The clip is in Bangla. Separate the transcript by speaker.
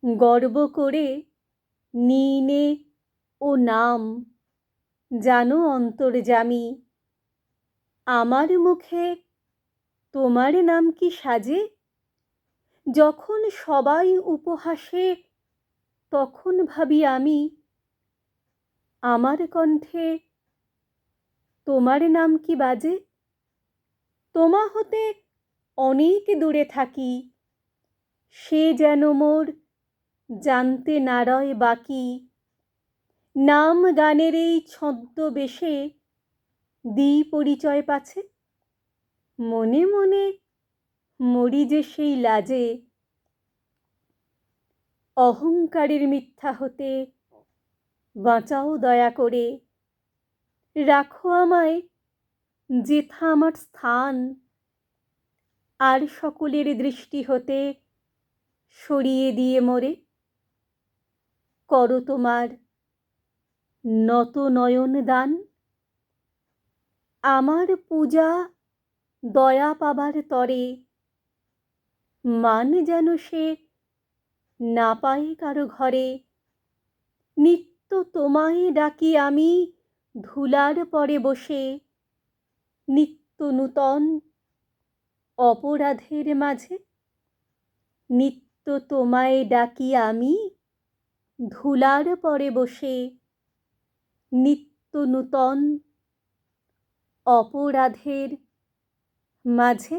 Speaker 1: গর্ব করে নিনে ও নাম, জানো অন্তর্যামী, আমার মুখে তোমার নাম কি সাজে? যখন সবাই উপহাসে তখন ভাবি আমি, আমার কণ্ঠে তোমার নাম কি বাজে? তোমা হতে অনেক দূরে থাকি, সে যেন মোর জানতে না রয় বাকি। নাম গানের এই ছদ্মবেশে দিই পরিচয় পাছে, মনে মনে মরি যে সেই লাজে। অহংকারের মিথ্যা হতে বাঁচাও দয়া করে, রাখো আমায় যেথা আমার স্থান। আর সকলের দৃষ্টি হতে সরিয়ে দিয়ে মোরে, করো তোমার নত নয়ন দান। আমার পূজা দয়া পাবার তরে, মান যেন সে না পায় কারো ঘরে। নিত্য তোমায় ডাকি আমি ধুলার পরে বসে, নিত্য নূতন অপরাধের মাঝে। নিত্য তোমায় ডাকি আমি ধুলার পরে বসে, নিত্য নূতন অপরাধের মাঝে।